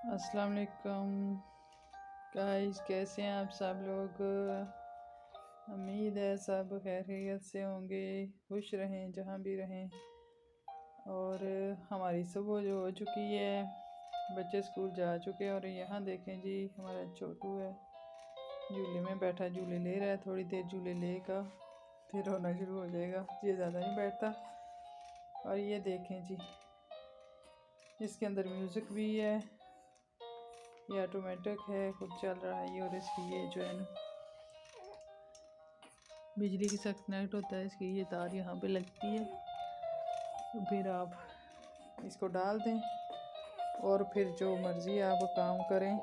अस्सलाम वालेकुम गाइस, कैसे हैं आप सब लोग। उम्मीद है सब खैरियत से होंगे, खुश रहें जहाँ भी रहें। और हमारी सुबह जो हो चुकी है, बच्चे स्कूल जा चुके हैं। और यहाँ देखें जी, हमारा छोटू है झूले में बैठा, झूले ले रहा है। थोड़ी देर झूले लेगा फिर रोना शुरू हो जाएगा, ये ज़्यादा नहीं बैठता। और ये देखें जी, इसके अंदर म्यूज़िक भी है, ये ऑटोमेटिक है, खुद चल रहा है ये। और इसकी ये जो है ना, बिजली के साथ कनेक्ट होता है, इसकी ये तार यहाँ पे लगती है। तो फिर आप इसको डाल दें और फिर जो मर्ज़ी आप काम करें।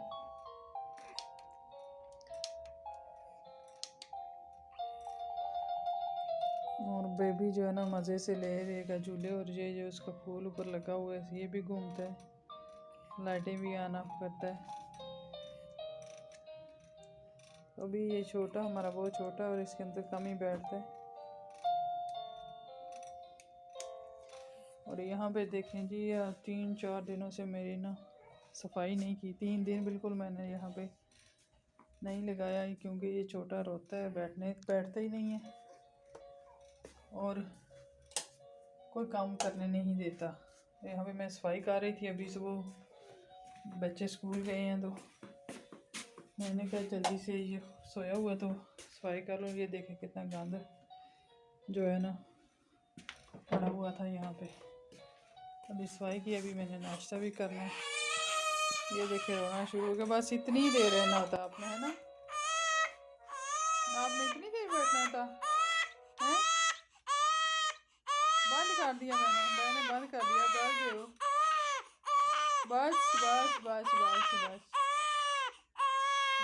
और बेबी जो है ना मज़े से ले रहेगा झूले। और ये जो उसका फूल ऊपर लगा हुआ है, ये भी घूमता है, लाइटें भी ऑन ऑफ करता है। अभी ये छोटा, हमारा बहुत छोटा, और इसके अंदर कम ही बैठता है। और यहाँ पे देखें जी, 3-4 दिनों से मेरी ना सफाई नहीं की। 3 दिन बिल्कुल मैंने यहाँ पे नहीं लगाया, क्योंकि ये छोटा रोता है, बैठता ही नहीं है और कोई काम करने नहीं देता। यहाँ पे मैं सफाई कर रही थी, अभी सुबह बच्चे स्कूल गए हैं तो मैंने कहा जल्दी से, ये सोया हुआ तो सफाई कर लो। ये देखें कितना गंद जो है ना पड़ा हुआ था यहाँ पे। अभी सफाई की, अभी मैंने नाश्ता भी करना है। ये देखे रोना शुरू हो गया। बस इतनी देर रहना होता आपने, है ना, आपने इतनी देर बैठना था, हैं? बंद कर दिया मैंने बंद कर दिया, कर दे हो। बस बस बस बस बस,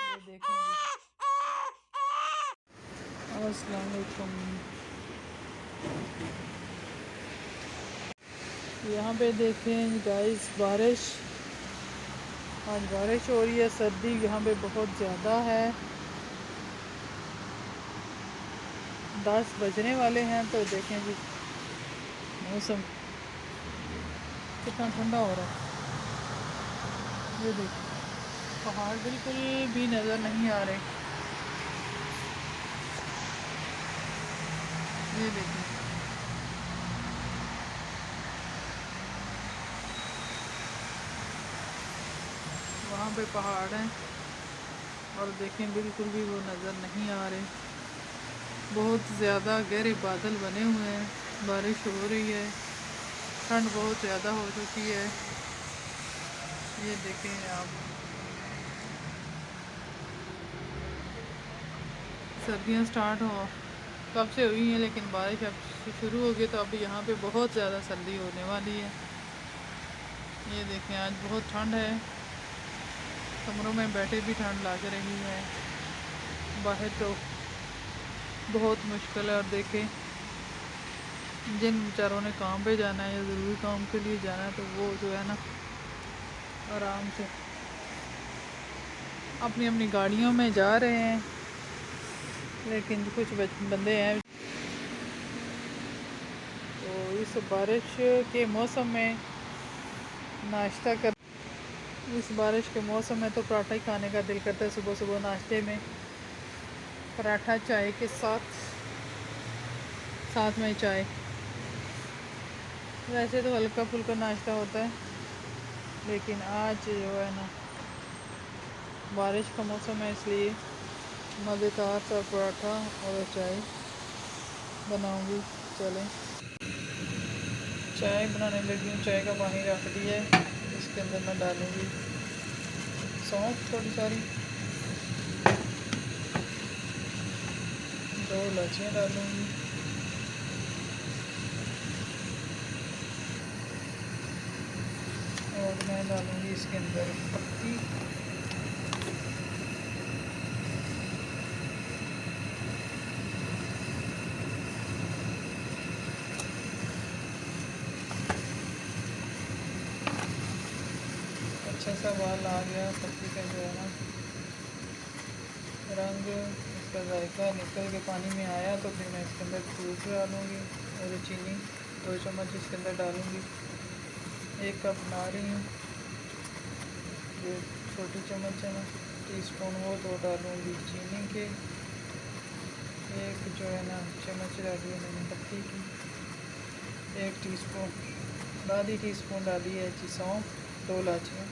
ये देखेंगे। अस्सलाम वालेकुम। यहाँ पे देखें गाइस, आज बारिश हो रही है। सर्दी यहाँ पे बहुत ज़्यादा है। 10 बजने वाले हैं तो देखें जी, मौसम कितना ठंडा हो रहा है। ये देखिए, पहाड़ बिल्कुल भी नज़र नहीं आ रहे। ये देखिए, वहाँ पे पहाड़ हैं और देखें बिल्कुल भी वो नज़र नहीं आ रहे। बहुत ज़्यादा गहरे बादल बने हुए हैं, बारिश हो रही है, ठंड बहुत ज़्यादा हो चुकी है। ये देखें आप, सर्दियाँ स्टार्ट हो कब से हुई हैं, लेकिन बारिश अब शुरू हो गई तो अब यहाँ पे बहुत ज़्यादा सर्दी होने वाली है। ये देखें, आज बहुत ठंड है, कमरों में बैठे भी ठंड लग रही है, बाहर तो बहुत मुश्किल है। और देखें, जिन बेचारों ने काम पे जाना है या ज़रूरी काम के लिए जाना है, तो वो जो है ना आराम से अपनी अपनी गाड़ियों में जा रहे हैं। लेकिन कुछ बंदे हैं तो इस बारिश के मौसम में नाश्ता कर, इस बारिश के मौसम में तो पराठा ही खाने का दिल करता है। सुबह सुबह नाश्ते में पराठा चाय के साथ में चाय। वैसे तो हल्का फुल्का नाश्ता होता है, लेकिन आज जो है ना बारिश का मौसम है, इसलिए मज़ेदार सा पराठा और चाय बनाऊंगी। चलें, चाय बनाने लगी हूँ। चाय का पानी रख दिया है, इसके अंदर मैं डालूँगी सौंफ थोड़ी सारी, 2 इलायचियाँ डालूँगी, और मैं डालूँगी इसके अंदर पत्ती, अच्छा सा उबाल आ गया। पत्ती का जो है ना रंग, इसका जायका निकल के पानी में आया, तो फिर मैं इसके अंदर दूध डालूँगी और चीनी 2 चम्मच इसके अंदर डालूँगी। 1 कप बना रही हूँ, जो छोटी चम्मच है ना, टीस्पून, वो 2 डालूँगी चीनी के। एक जो है ना चम्मच डाली है मैंने पत्ती की। 1 टीस्पून, आधी टीस्पून डाली है जी सौंफ, 2 इलायचियाँ।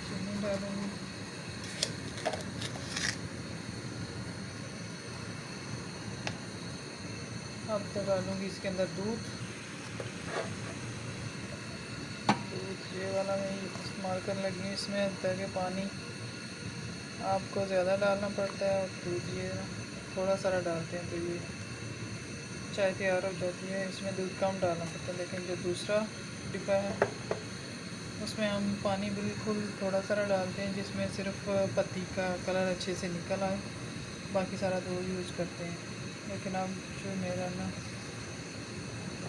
चीनी डालूँगी। अब तो डालूँगी इसके अंदर दूध। ये वाला मैं इस्तेमाल करने लगी हूँ। इसमें अंदर के पानी आपको ज़्यादा डालना पड़ता है, और दूध ये थोड़ा सारा डालते हैं तो ये चाय तैयार हो जाती है। इसमें दूध कम डालना पड़ता है, लेकिन जो दूसरा डिब्बा है उसमें हम पानी बिल्कुल थोड़ा सारा डालते हैं, जिसमें सिर्फ पत्ती का कलर अच्छे से निकल आए, बाकी सारा दूध यूज़ करते हैं। लेकिन अब जो मेरा ना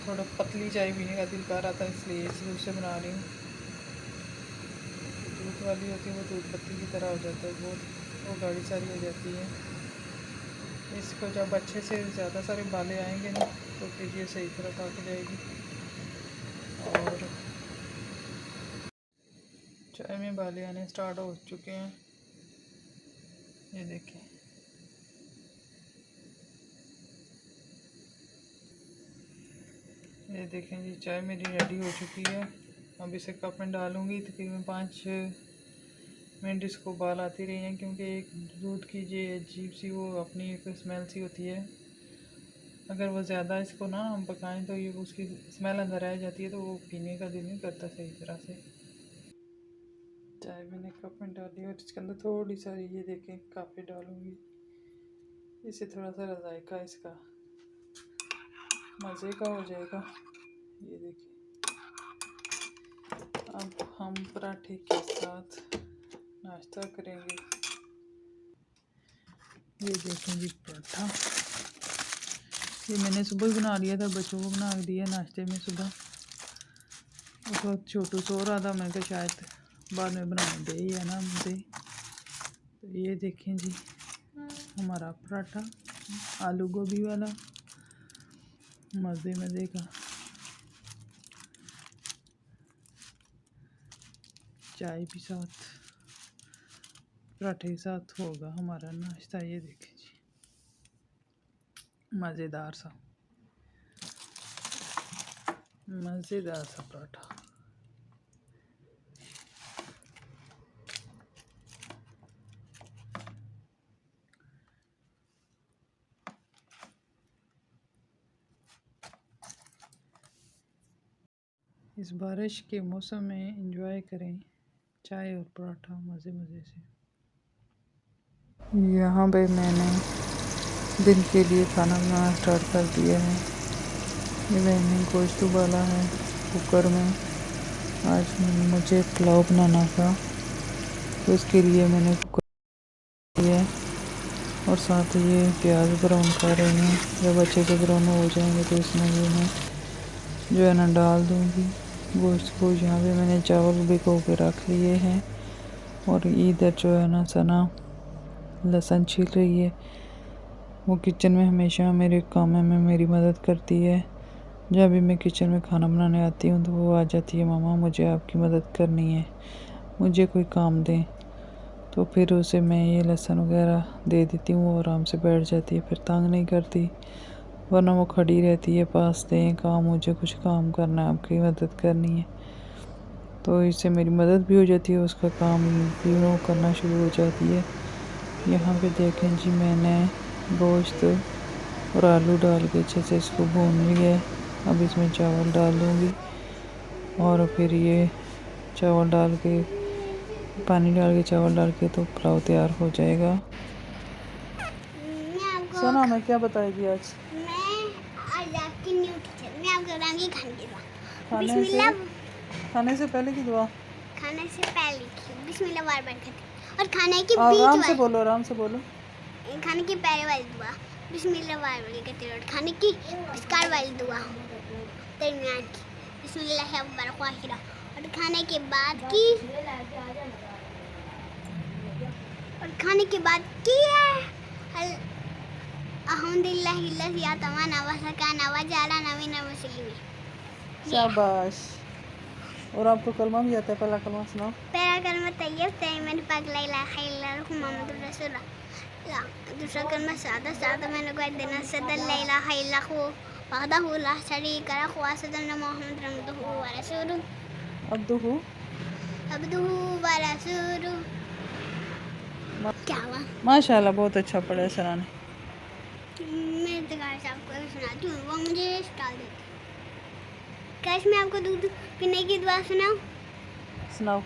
थोड़ा पतली चाय पीने का दिल कर रहा था, इसलिए इस दूध से बना रही हूँ। दूध वाली होती है वो दूध पत्ती की तरह हो जाता है, वो गाढ़ी सारी हो जाती है। इसको जब अच्छे से ज़्यादा सारे बाले आएंगे ना, तो फिर ये सही तरह पक जाएगी। और चाय में बाले आने स्टार्ट हो चुके हैं, ये देखें। ये देखें जी, चाय मेरी रेडी हो चुकी है। अब इसे कप में डालूँगी। तकरीबन 5 मिनट इसको उबाल आती रही हैं, क्योंकि एक दूध की जो अजीब सी वो अपनी एक स्मेल सी होती है। अगर वो ज़्यादा इसको ना हम पकाएं तो ये उसकी स्मेल अंदर आ जाती है, तो वो पीने का दिल नहीं करता सही तरह से। चाय मैंने कप में डाली और इसके अंदर थोड़ी सारी ये देखें काफ़ी डालूँगी। इससे थोड़ा सा जायका इसका मज़े का हो जाएगा। ये देखिए, अब हम पराठे के साथ नाश्ता करेंगे। ये देखें जी पराठा, ये मैंने सुबह ही बना लिया था, बच्चों को बना दिया नाश्ते में सुबह। उस वक्त छोटू सो रहा था, मैंने कहा शायद बाद में बनाने दे या ना मुझे। तो ये देखें जी हमारा पराठा, आलू गोभी वाला, मज़े का। चाय भी साथ पराठे के साथ होगा हमारा नाश्ता। ये देखें जी मज़ेदार सा पराठा। इस बारिश के मौसम में एंजॉय करें चाय और पराठा मज़े से। यहाँ पे मैंने दिन के लिए खाना बनाना स्टार्ट कर दिया है। ये मैंने गोश्त उबाला है कुकर में। आज मुझे पुलाव बनाना था, तो उसके लिए मैंने कुकर लिया है, और साथ ये प्याज ब्राउन कर रही हूँ। जब अच्छे से ब्राउन हो जाएंगे तो इसमें ये मैं जो है ना डाल दूँगी गोश्त को। यहाँ पे मैंने चावल भिगो के रख लिए हैं, और इधर जो है ना सना लहसुन छील रही है। वो किचन में हमेशा मेरे काम में मेरी मदद करती है। जब भी मैं किचन में खाना बनाने आती हूँ तो वो आ जाती है, मामा मुझे आपकी मदद करनी है, मुझे कोई काम दें। तो फिर उसे मैं ये लहसुन वगैरह दे देती हूँ, वो आराम से बैठ जाती है, फिर तंग नहीं करती। वरना वो खड़ी रहती है, पास दें काम, मुझे कुछ काम करना है, आपकी मदद करनी है। तो इससे मेरी मदद भी हो जाती है, उसका काम भी वो करना शुरू हो जाती है। यहाँ पे देखें जी मैंने गोश्त और आलू डाल के अच्छे से इसको भून लिया है। अब इसमें चावल डाल दूँगी, और फिर ये चावल डाल के पानी डाल के चावल डाल के तो पुलाव तैयार हो जाएगा। सना मैं क्या बताएगी आज? मैं आपकी न्यू टीचर, मैं आपको बताऊंगी खाने से पहले की दुआ। खाने से पहले की बिस्मिल्लाह बार खाते, और खाने की आराम से बोलो। खाने की पहले वाली दुआ बिस्मिल्लाह बार कहते, और खाने की इसकार वाली दुआ दरमियान की बिस्मिल्लाह बरक़ाहिरा, और खाने के बाद की है अल्हम्दुलिल्लाहिल्लज़ी अतमाना व सकाना व जअलना मिनल मुस्लिमीन। शाबाश। और आपको कलमा भी आता है? पहला कलमा सुनाओ। पहला कलमा तैयब तैयब पाक ला इलाहा इल्लल्लाह मुहम्मदुर रसूलुल्लाह। दूसरा कलमा सादा सादा मैंने कह देना सदल ला इलाहा इल्लल्लाहु वहदहु ला शरीका लहु व सदना मुहम्मदुर अब्दुहु व रसूलुहु अब्दुहु व रसूलुहु। क्या हुआ? माशाल्लाह, बहुत अच्छा पढ़ा है सना ने। मैं तो गाइस आपको सुनाती हूँ, वो मुझे डाल देते। कैश मैं आपको दूध पीने की दुआ सुनाऊं? सुनाओ।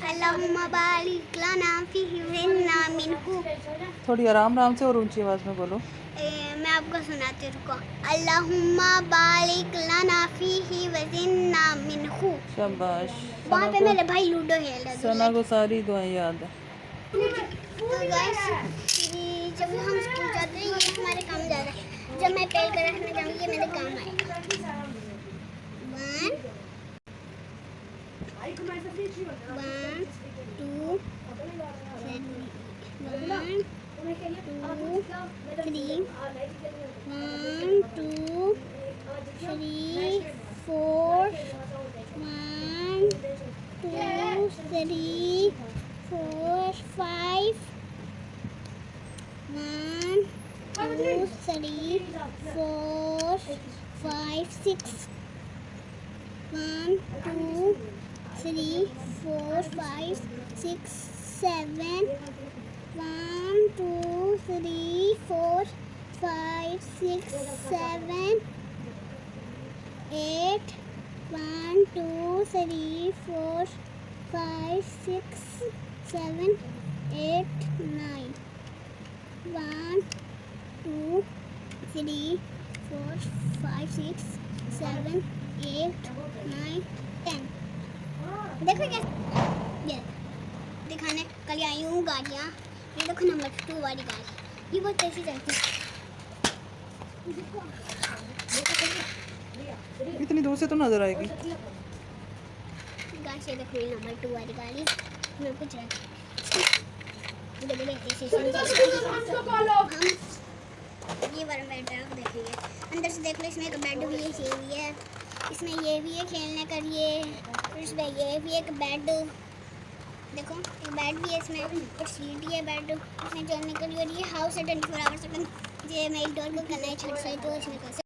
अल्लाहुम्मा बारिक लना फीही वज़िदना मिन्हु। थोड़ी आराम से और ऊंची आवाज़ में बोलो। मैं आपको सुनाती हूँ, रुको। अल्लाहुम्मा बारिक लना फीही वज़िदना मिन्हु। शाबाश। वहाँ पे मेरे भाई लूडो खेल रहे थे। सना को सारी दुआएं याद है। तो गाइस जब हम स्कूल जाते हैं ये हमारे काम जा रहा है। जब मैं पेल कर रखने जाऊँगी ये मेरे काम आएगा। 1 2 3 4 1 2 3 4 5 1 2 3 4 5 6 1 2 3 4 5 6 7 1 2 3 4 5 6 7 8 1 2 3 4 5 6 7 8 9 1 2 3 4 5 6 7 8 9 10। देखो क्या ये दिखाने कल आई हूँ गाड़ियाँ। ये देखो नंबर 2 वाली गाड़ी, ये बहुत तेजी चलती है। इतनी दूर से तो नजर आएगी। गाइस ये देखो ये नंबर 2 वाली गाड़ी मैं कुछ हम ये वाला बेड आप देखेंगे। अंदर से देख लो, इसमें एक बेड भी है, ये भी है, इसमें ये भी है खेलने का, ये फिर इसमें ये भी एक बेड देखो, एक बेड भी है इसमें, और सीट है बेड इसमें चलने के लिए। और ये हाउस है 24 आवर्स। ये मेरी डोर को करना है छठ से तो इसमें कर